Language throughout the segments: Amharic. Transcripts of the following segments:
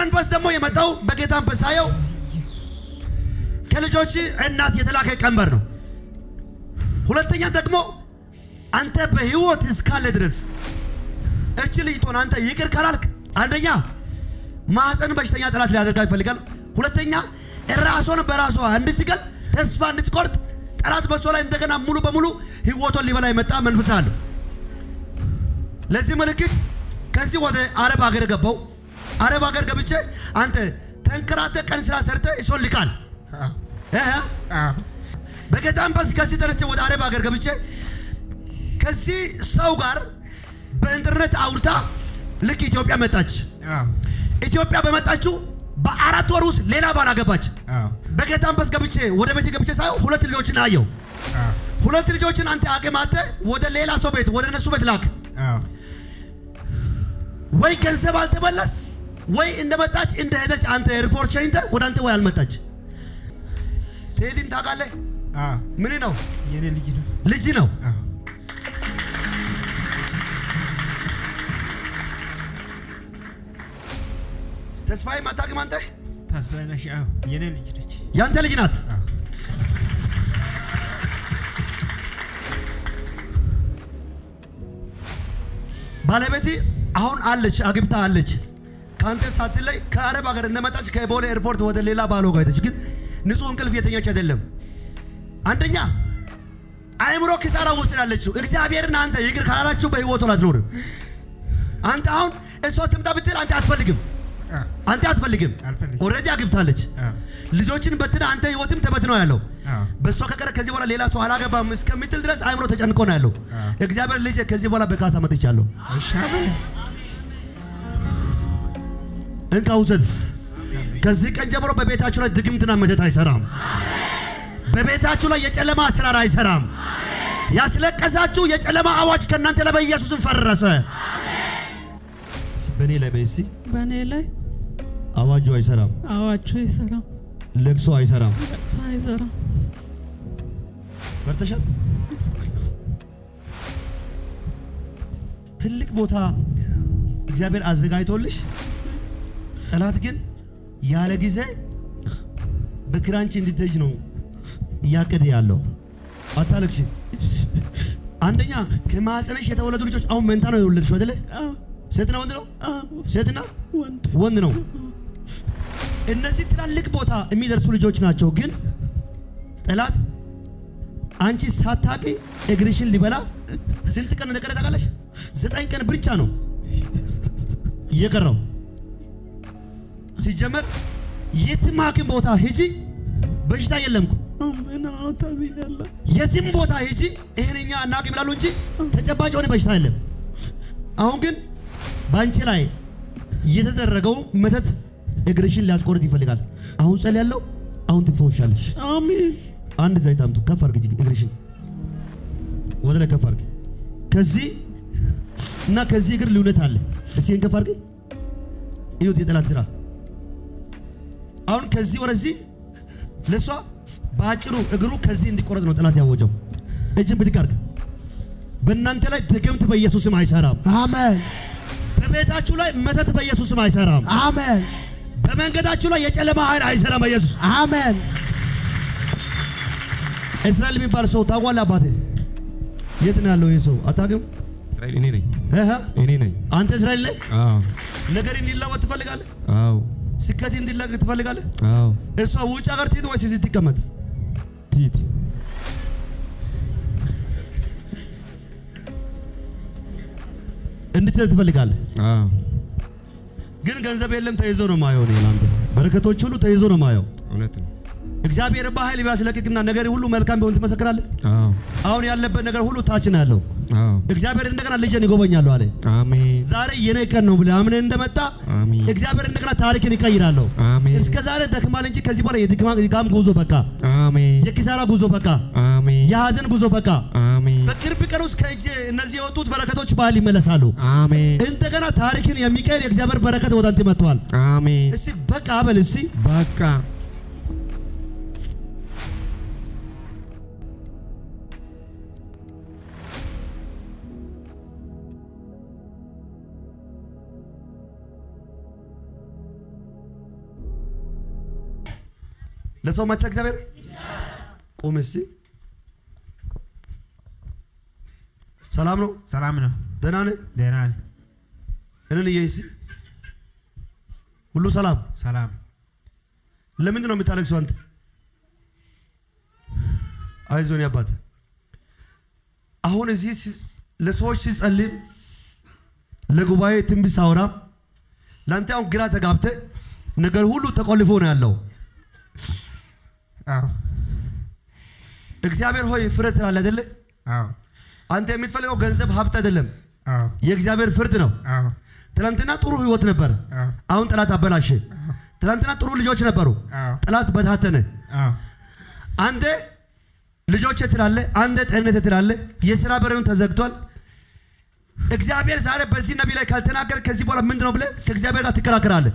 መንፈስ ደግሞ የመጣው በጌታን በሳየው ከልጆች እናት የተላከ ቀንበር ነው። ሁለተኛ ደግሞ አንተ በህይወት እስካለ ድረስ እቺ ልጅ ቶን አንተ ይቅር ካላልክ አንደኛ ማህፀን በሽተኛ ጠላት ሊያደርጋ ይፈልጋል። ሁለተኛ ራስዎን በራሷ እንድትገል ተስፋ እንድትቆርጥ ጠላት በሷ ላይ እንደገና ሙሉ በሙሉ ህይወቷን ሊበላ የመጣ መንፈስ አለ። ለዚህ ምልክት ከዚህ ወደ አረብ ሀገር ገባው። አረብ ሀገር ገብቼ አንተ ተንከራተ ቀን ስራ ሰርተ ይሶልካል በጌታን በስ ከዚህ ተነስቼ ወደ አረብ ሀገር ገብቼ ከዚህ ሰው ጋር በኢንተርኔት አውርታ ልክ ኢትዮጵያ መጣች። ኢትዮጵያ በመጣችው በአራት ወር ውስጥ ሌላ ባል አገባች። በጌታን በስ ገብቼ ወደ ቤት ገብቼ ሳይሆን ሁለት ልጆችን አየው። ሁለት ልጆችን አንተ አገማተ ወደ ሌላ ሰው ቤት ወደ እነሱ ቤት ላክ። ወይ ገንዘብ አልተመለስ ወይ እንደመጣች እንደሄደች አንተ ሪፖርት ሸኝተ ወደ አንተ ወይ አልመጣች። ቴዲን ታውቃለህ? ምን ነው? የኔ ልጅ ነው። ተስፋዬ ማታውቅም አንተ? ተስፋዬ ነሽ? የኔ ልጅ ነች። ያንተ ልጅ ናት? ባለቤቴ አሁን አለች፣ አግብታ አለች። ካንተ ሳትለይ ከአረብ ሀገር እንደመጣች ከቦሌ ኤርፖርት ወደ ሌላ ባሏ ጋር ሄደች። ግን ንጹህ እንቅልፍ የተኛች አይደለም። አንደኛ አይምሮ ኪሳራ ውስጥ ያለችው እግዚአብሔርን አንተ ይቅር ካላላችሁ በህይወቷ አትኖርም። አንተ አሁን እሷ ትምጣ ብትል አንተ አትፈልግም። ኦሬዲ አግብታለች። ልጆችን በትና አንተ ህይወትም ተበትነው ያለው በሷ ከቀረ ከዚህ በኋላ ሌላ ሰው አላገባም እስከምትል ድረስ አይምሮ ተጨንቆ ነው ያለው። እግዚአብሔር ልጅ ከዚህ በኋላ በካሳ መጥቻለሁ። እንካ ውሰድ። ከዚህ ቀን ጀምሮ በቤታችሁ ላይ ድግምትና መተት አይሰራም። በቤታችሁ ላይ የጨለማ አሰራር አይሰራም። ያስለቀሳችሁ የጨለማ አዋጅ ከእናንተ ላይ በኢየሱስ ፈረሰ። በኔ ላይ በእሲ በኔ ላይ አዋጁ አይሰራም። ለቅሶ አይሰራም። ፈርተሻል። ትልቅ ቦታ እግዚአብሔር አዘጋጅቶልሽ ጠላት ግን ያለ ጊዜ በክራንች እንድትሄጂ ነው እያቀደ ያለው። አታለቅሽ። አንደኛ ከማህፀንሽ የተወለዱ ልጆች አሁን መንታ ነው የወለድሽው አይደለ? ሴትና ወንድ ነው? ሴትና ወንድ ነው። እነዚህ ትላልቅ ቦታ የሚደርሱ ልጆች ናቸው። ግን ጠላት አንቺ ሳታቂ እግርሽን ሊበላ ስንት ቀን እንደቀረ ታውቃለሽ? 9 ቀን ብቻ ነው እየቀረው። ሲጀመር የትም ሐኪም ቦታ ሂጂ በሽታ የለምኩ። የትም ቦታ ሂጂ ይሄንኛ እናውቅ ይላሉ እንጂ ተጨባጭ የሆነ በሽታ የለም። አሁን ግን ባንቺ ላይ የተደረገው መተት እግርሽን ሊያስቆርጥ ይፈልጋል። አሁን ጸልያለሁ። አሁን ትፈወሻለሽ። አሜን። አንድ ዘይት አምጡ። ከፍ አድርጊ እግርሽን ወደ ላይ ከፍ አድርጊ። ከዚህ እና ከዚህ እግር ልዩነት አለ። እስኪ ከፍ አድርጊ። ይሁት የጠላት ስራ። አሁን ከዚህ ወደዚህ ለሷ ባጭሩ እግሩ ከዚህ እንዲቆረጥ ነው ጠላት ያወጀው። እጅን ብድግ አድርግ። በእናንተ ላይ ድግምት በኢየሱስ ስም አይሰራም። አሜን። በቤታችሁ ላይ መተት በኢየሱስ ስም አይሰራም። አሜን። በመንገዳችሁ ላይ የጨለማ ኃይል አይሰራም በኢየሱስ አሜን። እስራኤል የሚባል ሰው ታውቃለህ? አባቴ የት ነው ያለው? ይሄ ሰው አታውቅም? እስራኤል እኔ ነኝ። እኔ ነኝ። አንተ እስራኤል ነህ? አዎ። ነገር እንዲለወጥ ትፈልጋለህ? አዎ። ስኬት እንዲለወጥ ትፈልጋለህ? አዎ። እሷ ውጭ ሀገር ትሄድ ወይስ እዚህ ትቀመጥ? ትሄድ። እንድትሄድ ትፈልጋለህ? አዎ። ግን ገንዘብ የለም ተይዞ ነው ማየው። ነው አንተ በረከቶች ሁሉ ተይዞ ነው ማየው። እውነት ነው። እግዚአብሔር በኃይል ቢያስለቅቅና ነገር ሁሉ መልካም ቢሆን ትመሰክራለህ? አዎ። አሁን ያለበት ነገር ሁሉ ታች ነው ያለው። አዎ። እግዚአብሔር እንደገና ልጅን ይጎበኛል አለ። አሜን። ዛሬ የኔ ቀን ነው ብለህ አምነህ እንደመጣ አሜን። እግዚአብሔር እንደገና ታሪክን ይቀይራል። አሜን። እስከ ዛሬ ደክማል እንጂ ከዚህ በኋላ የድካም ጉዞ በቃ። አሜን። የኪሳራ ጉዞ በቃ። አሜን። የሐዘን ጉዞ በቃ። አሜን። በቅርብ ቀን ውስጥ ከእጅ እነዚህ የወጡት በረከቶች በኃይል ይመለሳሉ። አሜን። እንደገና ታሪክን የሚቀይር የእግዚአብሔር በረከት ወደ አንተ መጥቷል። አሜን። እስቲ በቃ በል። እስቲ በቃ ለሰው ማቻ እግዚአብሔር ቆም እስቲ። ሰላም ነው? ሰላም ነው። ደህና ነህ? ደህና ነኝ። እኔን እየይስ ሁሉ ሰላም ሰላም። ለምንድን ነው የምታለቅሰው አንተ? አይዞን ያባት። አሁን እዚህ ለሰዎች ሲጸልይ ለጉባኤ ትንቢት ሳወራ ላንተ አሁን ግራ ተጋብተህ ነገር ሁሉ ተቆልፎ ነው ያለው። አዎ እግዚአብሔር ሆይ ፍርድ ትላለህ አይደለ? አዎ አንተ የምትፈልገው ገንዘብ ሀብት አይደለም። አዎ የእግዚአብሔር ፍርድ ነው። አዎ ትናንትና ጥሩ ህይወት ነበር። አሁን ጠላት አበላሸ። ትናንትና ጥሩ ልጆች ነበሩ። ጠላት በታተነ። አንተ ልጆች ትላለህ፣ አንተ ጤንነት ትላለህ፣ የሥራ በርም ተዘግቷል። እግዚአብሔር ዛሬ በዚህ ነብይ ላይ ካልተናገረ ከዚህ በኋላ ምንድነው ብለህ ከእግዚአብሔር ጋር ትከራከራለህ።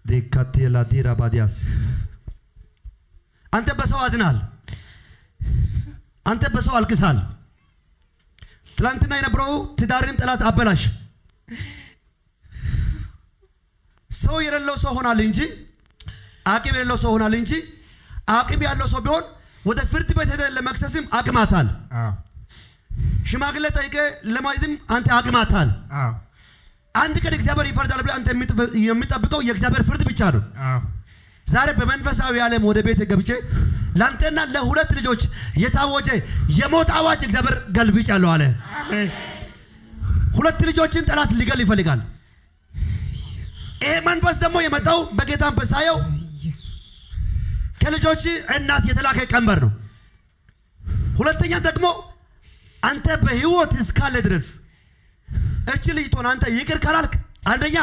ዲካቴላ ዲራ ባዲያስ አንተ በሰው አዝናል። አንተ በሰው አልቅሳል። ትላንትና የነበረው ትዳርን ጠላት አበላሽ። ሰው የሌለው ሰው ሆናል እንጂ አቅም የሌለው ሰው ሆናል እንጂ አቅም ያለው ሰው ቢሆን ወደ ፍርድ ቤት ሄደህ ለመክሰስም አቅማታል። ሽማግሌ ጠይቀህ ለማየትም አንተ አቅማታል። አንድ ቀን እግዚአብሔር ይፈርዳል ብለህ አንተ የሚጠብቀው የእግዚአብሔር ፍርድ ብቻ ነው። ዛሬ በመንፈሳዊ ዓለም ወደ ቤት ገብቼ ላንተና ለሁለት ልጆች የታወጀ የሞት አዋጅ እግዚአብሔር ገልብጫለሁ አለ። ሁለት ልጆችን ጠላት ሊገል ይፈልጋል። ይሄ መንፈስ ደግሞ የመጣው በጌታ በሳየው ከልጆች እናት የተላከ ቀንበር ነው። ሁለተኛ ደግሞ አንተ በህይወት እስካለ ድረስ እቺ ልጅ ቶን አንተ ይቅር ካላልክ አንደኛ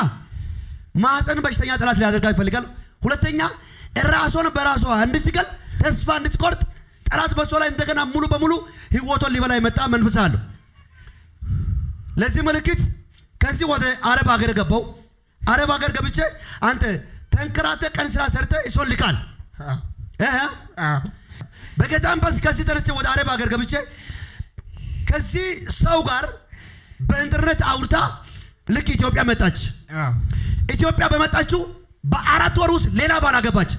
ማህፀን በሽተኛ ጠላት ሊያደርጋ ይፈልጋል። ሁለተኛ ራሷን በራሷ እንድትገል ተስፋ እንድትቆርጥ ጠላት በሷ ላይ እንደገና ሙሉ በሙሉ ህይወቷን ሊበላ የመጣ መንፈስ አለ። ለዚህ ምልክት ከዚህ ወደ አረብ ሀገር ገባው። አረብ ሀገር ገብቼ አንተ ተንከራተ ቀን ስራ ሰርተ እሶን ልካል በጌታም በስ ከዚህ ተነስቼ ወደ አረብ ሀገር ገብቼ ከዚህ ሰው ጋር በኢንተርኔት አውርታ ልክ ኢትዮጵያ መጣች። ኢትዮጵያ በመጣችው በ4 ወር ውስጥ ሌላ ባል አገባች።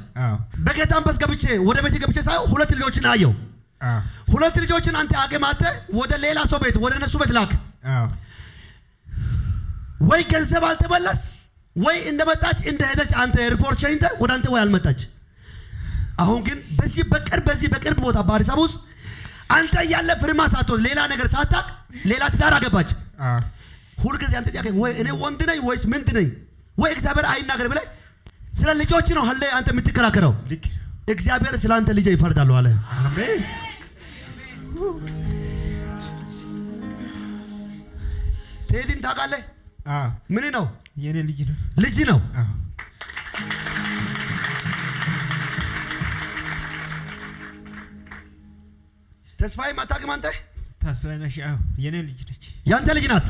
በጌታም በስ ገብቼ ወደ ቤት ገብቼ ሳይሆን ሁለት ልጆችን አየው። ሁለት ልጆችን አንተ አገማተ ወደ ሌላ ሰው ቤት ወደ እነሱ ቤት ላክ። ወይ ገንዘብ አልተበላስ ወይ እንደመጣች እንደሄደች አንተ ሪፖርት ሸኝተ ወደ አንተ ወይ አልመጣች። አሁን ግን በዚህ በቅርብ ቦታ በአዲስ አበባ ውስጥ አንተ ያለ ፍርማ ሳትወስድ ሌላ ነገር ሳታቅ ሌላ ትዳር አገባች። ሁልጊዜ አንተ ጥያቄ ወይ እኔ ወንድ ነኝ ወይስ ምንድ ነኝ ወይ እግዚአብሔር አይናገር ብለህ ስለ ልጆች ነው አለ አንተ የምትከራከረው። እግዚአብሔር ስለ አንተ ልጅ ይፈርዳል አለ። አሜን። ቴዲን ታውቃለህ? ምን ነው? የኔ ልጅ ነው። ልጅ ነው። ተስፋዬ ማታውቅም አንተ? ተስፋዬ ነሽ? አዎ የኔ ልጅ ነች። ያንተ ልጅ ናት?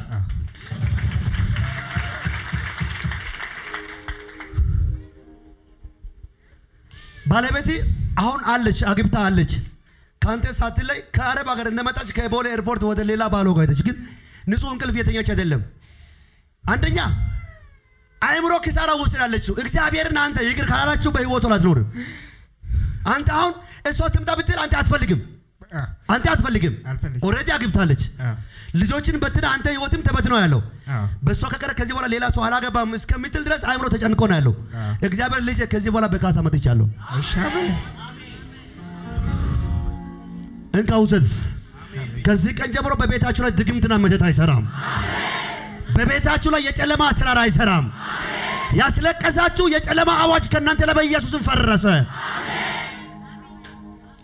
ባለቤቴ አሁን አለች፣ አግብታ አለች። ካንተ ሳትለይ ከአረብ ሀገር እንደመጣች ከቦሌ ኤርፖርት ወደ ሌላ ባሏ ጋር ሄደች። ግን ንጹህ እንቅልፍ የተኛች አይደለም። አንደኛ አእምሮ ኪሳራ ውስጥ ያለችው እግዚአብሔርን አንተ ይቅር ካላላችሁ በህይወቷ አትኖርም። አንተ አሁን እሷ ትምጣ ብትል አንተ አትፈልግም። ኦልሬዲ አግብታለች። ልጆችን በትና አንተ ህይወትም ተበትነው ያለው በሷ ከቀረ ከዚህ በኋላ ሌላ ሰው አላገባም እስከምትል ድረስ አእምሮ ተጨንቆ ነው ያለው። እግዚአብሔር ልጅ ከዚህ በኋላ በካሳ መጥቻለሁ። እንካ ውሰድ። ከዚህ ቀን ጀምሮ በቤታችሁ ላይ ድግምትና መተት አይሰራም። በቤታችሁ ላይ የጨለማ አሰራር አይሰራም። ያስለቀሳችሁ የጨለማ አዋጅ ከእናንተ ላይ በኢየሱስ ፈረሰ።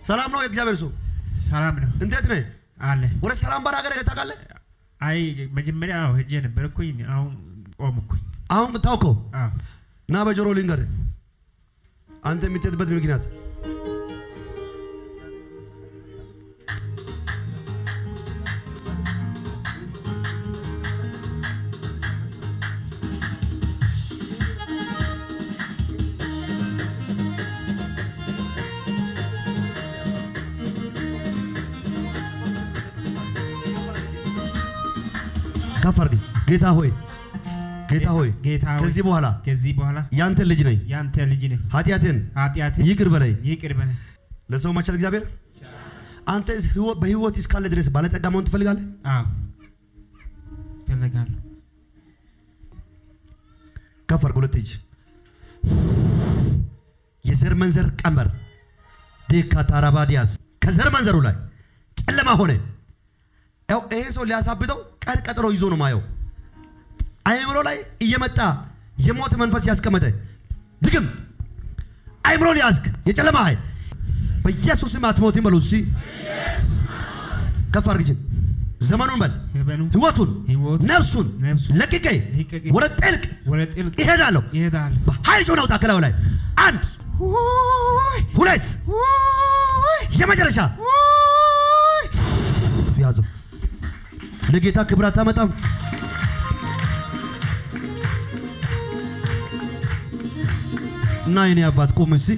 ሰላም ነው የእግዚአብሔር ሰው? ሰላም ነው። እንዴት ነህ? አለ። ወደ ሰላም ባር ሀገር ታውቃለህ? አይ መጀመሪያ ሄጄ ነበርኩኝ። አሁን ቆምኩኝ። አሁን ታውቀው? ና በጆሮ ልንገር አንተ የምትሄድበት ምክንያት ከፈርግ ጌታ ሆይ ጌታ ሆይ ከዚህ በኋላ ያንተ ልጅ ነኝ ኃጢአትን ይቅር በለኝ ለሰው ማቻል እግዚአብሔር አንተ በህይወት እስካለ ድረስ ባለጠጋ መሆን ትፈልጋለህ? አዎ እፈልጋለሁ። ከፈር ሁለት እጅ የዘር መንዘር ቀንበር ዴካታራባዲያስ ከዘር መንዘሩ ላይ ጨለማ ሆነ። ያው ይሄ ሰው ሊያሳብደው ቀጥሮ ይዞ ነው ማየው። አይምሮ ላይ እየመጣ የሞት መንፈስ ያስቀመጠ ድግም አይምሮ ሊያዝግ የጨለማ ኃይል በኢየሱስ ስም አትሞትም በሉ። እሺ ከፈር ግጭ ዘመኑን በል ህይወቱን ነፍሱን ለቅቄ ወደ ጥልቅ ይሄዳለሁ። በኃይል ጮህ አውጣ ከላዩ ላይ አንድ ሁለት የመጨረሻ ያዘው። ለጌታ ክብር አታመጣም? እና የኔ አባት ቁም እስኪ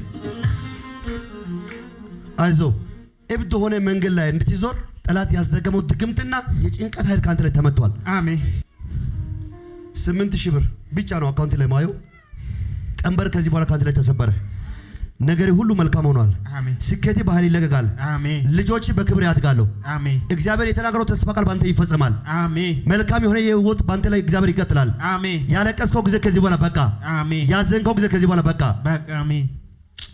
አይዞ እብድ ሆነ መንገድ ላይ እንድትዞር ጠላት ያስደገመው ድግምትና የጭንቀት ኃይል ካንተ ላይ ተመቷል። አሜን። 8000 ብር ብቻ ነው አካውንት ላይ ማየው። ቀንበር ከዚህ በኋላ ካንተ ላይ ተሰበረ። ነገሬ ሁሉ መልካም ሆኗል። አሜን። ስኬቴ በኃይል ይለቀቃል። አሜን። ልጆች በክብር ያድጋሉ። አሜን። እግዚአብሔር የተናገረው ተስፋ ቃል ባንተ ይፈጸማል። አሜን። መልካም የሆነ የህይወት ባንተ ላይ እግዚአብሔር ይቀጥላል። አሜን። ያለቀስከው ጊዜ ከዚህ በኋላ በቃ። አሜን። ያዘንከው ጊዜ ከዚህ በኋላ በቃ። አሜን።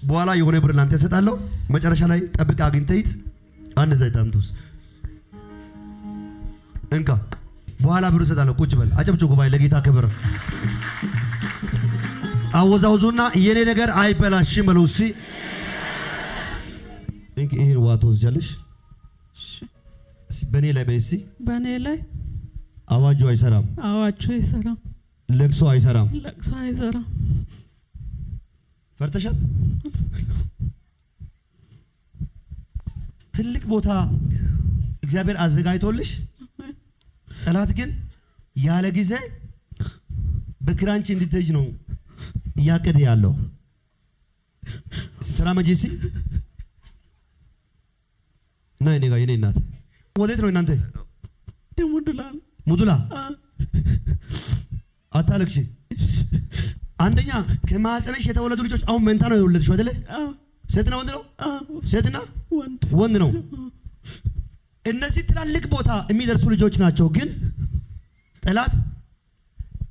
በኋላ የሆነ ብር ላንተ እሰጣለሁ። መጨረሻ ላይ ጠብቅ አግኝተህ አንድ ዘይት አምጡስ እንካ። በኋላ ብር እሰጣለሁ። ቁጭ በል። አጨብጭቡ ጉባኤ ለጌታ ክብር። አወዛውዙና የኔ ነገር አይበላሽም በሉ። እሺ ይሄን ዋቶ ዝጃለሽ። እሺ በኔ ላይ በእሲ በኔ ላይ አዋጁ አይሰራም። አዋጁ አይሰራም። ለቅሶ አይሰራም። ለቅሶ አይሰራም። ፈርተሻል? ትልቅ ቦታ እግዚአብሔር አዘጋጅቶልሽ ጠላት ግን ያለ ጊዜ በክራንች እንድትሄጂ ነው እያቀደ ያለው። ስትራመጂሲ እና እኔ ጋር የኔ እናት ወዴት ነው እናንተ? ሙዱላ አታለቅሽ። አንደኛ ከማህፀንሽ የተወለዱ ልጆች አሁን መንታ ነው የወለድሽው አይደለ? ሴትና ወንድ ነው? ሴትና ወንድ ነው። እነዚህ ትላልቅ ቦታ የሚደርሱ ልጆች ናቸው። ግን ጠላት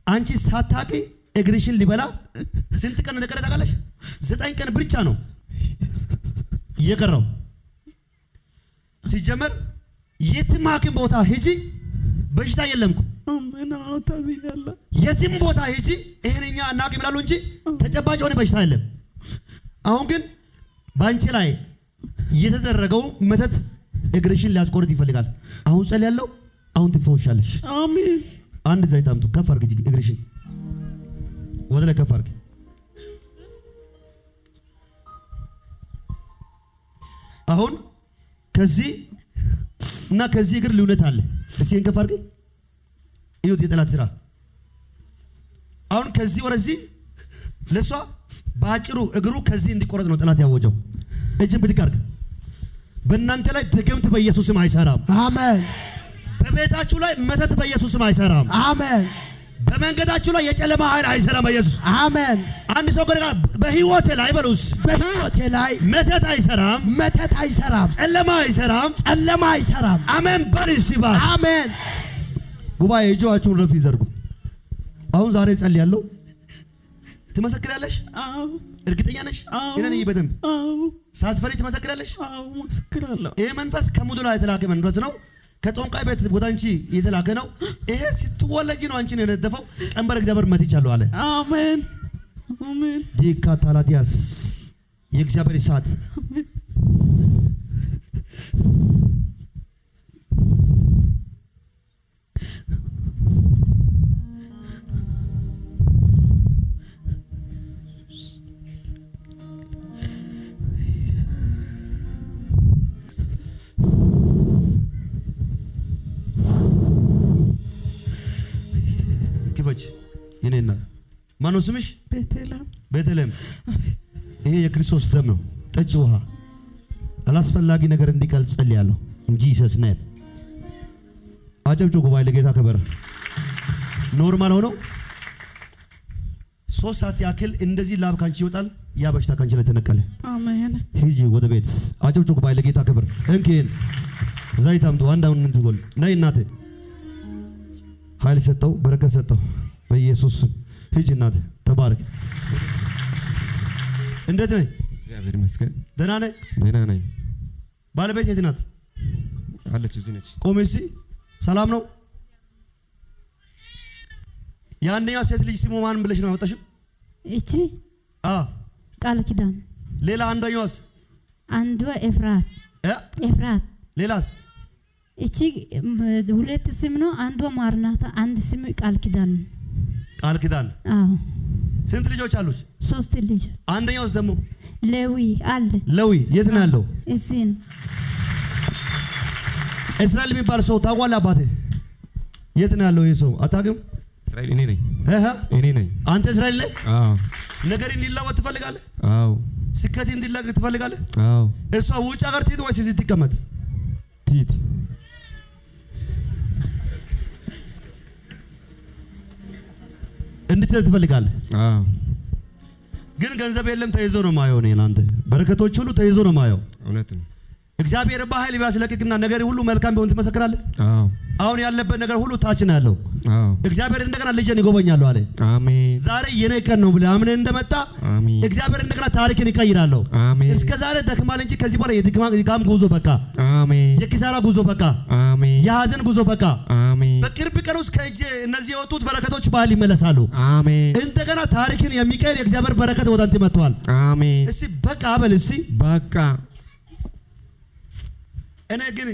አንቺ ሳታቂ እግርሽን ሊበላ ስንት ቀን እንደቀረ ታውቃለሽ? 9 ቀን ብቻ ነው እየቀረው። ሲጀመር የትም ሐኪም ቦታ ሂጂ በሽታ የለምኩ። የትም ቦታ ሂጂ ይሄንኛ አናውቅም ይላሉ እንጂ ተጨባጭ የሆነ በሽታ የለም። አሁን ግን ባንቺ ላይ የተደረገው መተት እግርሽን ሊያስቆርጥ ይፈልጋል። አሁን ጸልያለሁ። አሁን ትፈወሻለሽ። አሜን። አንድ ዘይት አምጡ። ከፍ አድርጊ እግርሽን ወደ ላይ ከፍ አድርጊ። አሁን ከዚህ እና ከዚህ እግር ልዩነት አለ። እስኪ ከፍ አድርጊ። ይሁት የጠላት ስራ። አሁን ከዚህ ወደዚህ ለሷ ባጭሩ እግሩ ከዚህ እንዲቆረጥ ነው ጠላት ያወጀው። እጅን ብድግ አድርግ። በእናንተ ላይ ድግምት በኢየሱስ ስም አይሰራም። አሜን። በቤታችሁ ላይ መተት በኢየሱስ ስም አይሰራም። አሜን። በመንገዳችሁ ላይ የጨለማ ኃይል አይሰራም በኢየሱስ አሜን። አንድ ሰው ገና በህይወቴ ላይ በሉስ፣ በህይወቴ ላይ መተት አይሰራም፣ መተት አይሰራም፣ ጨለማ አይሰራም፣ ጨለማ አይሰራም። አሜን በልስ ይባል። አሜን። ጉባኤ እጆቻችሁን ረፍ ይዘርጉ። አሁን ዛሬ ጸልያለሁ። ትመሰክራለሽ? አዎ። እርግጠኛ ነሽ? አዎ። እኔ በደንብ አዎ። ሳትፈሪ ትመሰክራለሽ? አዎ መሰክራለሁ። ይሄ መንፈስ ከሙዱላ የተላከ መንፈስ ነው። ከጦንቃይ ቤት ወደ አንቺ የተላከ ነው። ይሄ ስትወለጂ ነው አንቺን የነደፈው። ቀንበር እግዚአብሔር መትቻለሁ አለ። አሜን አሜን። ዲካታላዲያስ የእግዚአብሔር እሳት የኔና ማነው ስምሽ? ቤተልሔም። ይሄ የክርስቶስ ደም ነው። ጠጪ ውሃ። አላስፈላጊ ነገር እንዲቀልጥ ጸልያለሁ እንጂ ኢየሱስናም አጨብጭቡ ጉባኤ ለጌታ ክብር። ኖርማል ሆኖ 3 ሰዓት ያክል እንደዚህ ላብ ካንቺ ይወጣል። ያ በሽታ ካንቺ ላይ ተነቀለ። አሜን። ሂጂ ወደ ቤት። አጨብጭቡ ባይ ለጌታ ክብር። እንኪን ዘይት አምጡ። አንዳውን እንትጎል ነይ እናቴ። ኃይል ሰጠው፣ በረከት ሰጠው በኢየሱስ ስም። ሂጂ እናቴ ተባረክ። እንዴት ነህ? እግዚአብሔር ይመስገን። ደህና ነህ? ደህና ነኝ። ባለቤት የት ናት? አለች፣ እዚህ ነች። ቆሜ እስኪ። ሰላም ነው? የአንደኛዋ ሴት ልጅ ስሙ ማን ብለሽ ነው ያወጣሽው? እቺ አዎ ቃል ኪዳን። ሌላ አንደኛዋስ? አንዷ ኤፍራት። ሌላስ? እቺ 2 ስም ነው። አንዷ ማርናታ፣ አንድ ስም ቃል ኪዳን። ቃል ኪዳን። አዎ። ስንት ልጆች አሉች? 3 ልጅ። አንደኛውስ ደግሞ? ሌዊ አለ። ሌዊ የት ነው ያለው? እዚህ ነው። እስራኤል የሚባል ሰው ታውቃለህ? አባቴ የት ነው ያለው? ይሄ ሰው አታውቅም? እስራኤል እኔ ነኝ። እኔ ነኝ። አንተ እስራኤል ነህ? አዎ። ነገር እንዲለወጥ ትፈልጋለህ? አዎ። ስኬት እንዲለወጥ ትፈልጋለህ? አዎ። እሷ ውጭ ሀገር ትሄድ ወይስ እዚህ ትቀመጥ? ትሂድ። እንድትሄድ ትፈልጋለህ? አዎ። ግን ገንዘብ የለም፣ ተይዞ ነው ማየው። እኔ ላንተ በረከቶች ሁሉ ተይዞ ነው ማየው። እውነት ነው። እግዚአብሔር በኃይል ቢያስለቅቅና ነገር ሁሉ መልካም ቢሆን ትመሰክራለህ? አዎ። አሁን ያለበት ነገር ሁሉ ታች ነው ያለው። አዎ። እግዚአብሔር እንደገና ልጄን ይጎበኛለሁ አለ። አሜን። ዛሬ የኔ ቀን ነው ብለህ አምነህ እንደመጣ አሜን። እግዚአብሔር እንደገና ታሪክን ይቀይራለሁ። አሜን። እስከ ዛሬ ደክማል እንጂ ከዚህ በኋላ የድካም ጉዞ በቃ፣ አሜን። የኪሳራ ጉዞ በቃ፣ አሜን። የሐዘን ጉዞ በቃ። አሜን። በቅርብ ቀን ውስጥ ከእጄ እነዚህ የወጡት በረከቶች በኃይል ይመለሳሉ። አሜን። እንደገና ታሪክን የሚቀይር የእግዚአብሔር በረከት ወደ አንተ መጥቷል። አሜን። እስቲ በቃ በል እስቲ በቃ። እኔ ግን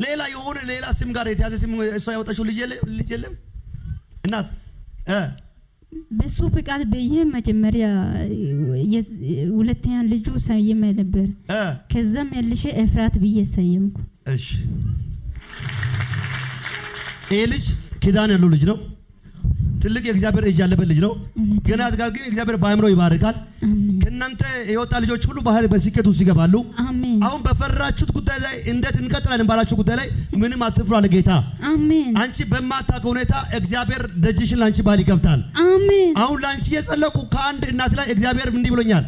ሌላ የሆነ ሌላ ስም ጋር የተያዘ ስም እሷ ያወጣችው ልጅ የለም እናት በሱ ፍቃድ በየ መጀመሪያ ሁለተኛ ልጁ ሰየመ ነበር። ከዛም መልሼ ኤፍራት ብዬ ሰየምኩ። እሺ ይሄ ልጅ ኪዳን ያለው ልጅ ነው። ትልቅ የእግዚአብሔር እጅ ያለበት ልጅ ነው። ገና አድጋል፣ ግን እግዚአብሔር በአእምሮ ይባርካል። ከእናንተ የወጣ ልጆች ሁሉ ባህል በስኬት ውስጥ ይገባሉ። አሜን። አሁን በፈራችሁት ጉዳይ ላይ እንዴት እንቀጥላለን ባላችሁ ጉዳይ ላይ ምንም አትፍሩ አለ ጌታ። አሜን። አንቺ በማታውቀው ሁኔታ እግዚአብሔር ደጅሽን ላንቺ ባል ይከፍታል። አሜን። አሁን ላንቺ የጸለቁ ከአንድ እናት ላይ እግዚአብሔር እንዲህ ብሎኛል፣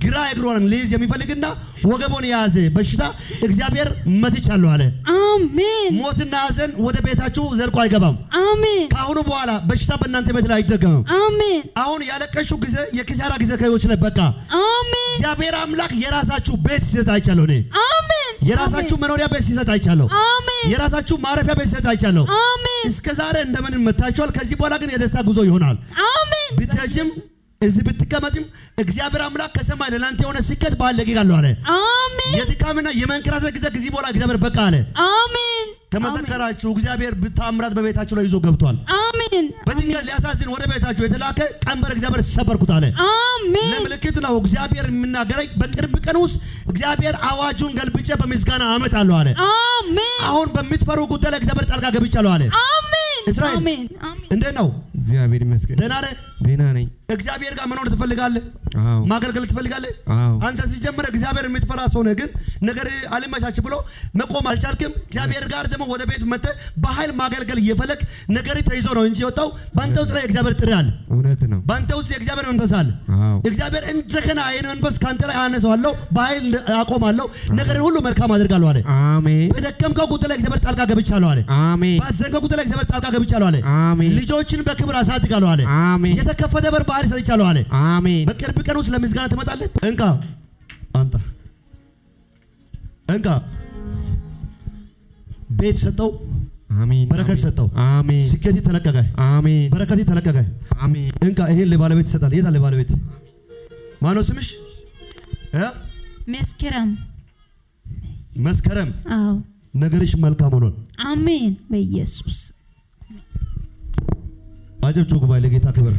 ግራ እግሯን ሊይዝ የሚፈልግና ወገቦን የያዘ በሽታ እግዚአብሔር መትቻለሁ አለ። አሜን። ሞትና ሐዘን ወደ ቤታችሁ ዘልቆ አይገባም። አሜን። ከአሁኑ በኋላ በሽታ በእናንተ ቤት ላይ አይደገምም። አሜን። አሁን ያለቀሽው ጊዜ የኪሳራ ጊዜ ከህይወት ላይ በቃ። አሜን። እግዚአብሔር አምላክ የራሳችሁ ቤት ሲሰጥ አይቻለሁ። እኔ አሜን። የራሳችሁ መኖሪያ ቤት ሲሰጥ አይቻለሁ። አሜን። የራሳችሁ ማረፊያ ቤት ሲሰጥ አይቻለሁ። አሜን። እስከ ዛሬ እንደምን መታችኋል። ከዚህ በኋላ ግን የደስታ ጉዞ ይሆናል። አሜን። ብትሄጂም እዚህ ብትቀመጪም እግዚአብሔር አምላክ ከሰማይ ለእናንተ የሆነ ስኬት ባህል ለቂቃለሁ አለ። አሜን። የድካምና የመንከራተት ጊዜ ከዚህ በኋላ እግዚአብሔር በቃ አለ። አሜን። ከመሰከራችሁ እግዚአብሔር ተአምራት በቤታችሁ ላይ ይዞ ገብቷል። አሜን። በድንገት ሊያሳዝን ወደ ቤታችሁ የተላከ ቀንበር እግዚአብሔር ሰበርኩት አለ። አሜን። ለምልክት ነው እግዚአብሔር የሚናገረኝ። በቅርብ ቀን ውስጥ እግዚአብሔር አዋጁን ገልብጬ በምስጋና አመጣለሁ አለ። አሜን። አሁን በምትፈሩ ጉዳይ ላይ እግዚአብሔር ጣልቃ ገብቻለሁ አለ። አሜን። እስራኤል እንዴት ነው? እግዚአብሔር ይመስገን። ደህና ነህ? ደህና ነኝ። እግዚአብሔር ጋር መኖር ትፈልጋለህ? አዎ። ማገልገል ትፈልጋለህ? አዎ። አንተ ሲጀምር እግዚአብሔር የምትፈራ ሰው ነህ፣ ግን ነገር አልመቻች ብሎ መቆም አልቻልክም። እግዚአብሔር ጋር ደግሞ ወደ ቤት መጥተህ በኃይል ማገልገል እየፈለግ ነገር ተይዞ ነው እንጂ የወጣው። ባንተ ውስጥ ላይ እግዚአብሔር ጥሪ አለ። እውነት ነው። ባንተ ውስጥ የእግዚአብሔር መንፈስ አለ። አዎ። እግዚአብሔር እንደገና ይሄን መንፈስ ካንተ ላይ አነሳዋለሁ፣ በኃይል አቆማለሁ፣ ነገር ሁሉ መልካም አድርጋለሁ አለ። አሜን። በደከምከው ጉዳይ ላይ እግዚአብሔር ጣልቃ ገብቻለሁ አለ። አሜን። ባዘንከው ጉዳይ ላይ እግዚአብሔር ጣልቃ ገብቻለሁ አለ። አሜን። ልጆችን በክብር አሳድጋለሁ አለ። አሜን። የተከፈተ በር ባህል ሰጥቻለሁ አለ። አሜን። በቅርብ ቀን ውስጥ ለምስጋና ትመጣለህ። እንካ አንተ እንካ ቤት ሰጠው። አሜን። በረከት ሰጠው። አሜን። ስኬት ተለቀቀ። አሜን። በረከት ተለቀቀ። አሜን። እንካ ይሄን ለባለቤት ይሰጣል። የት አለ ባለቤት? ማነው ስምሽ? መስከረም። መስከረም። አዎ። ነገርሽ መልካም ሆኗል። አሜን። በኢየሱስ አጨብጭቡ ጉባኤ ለጌታ ክብር።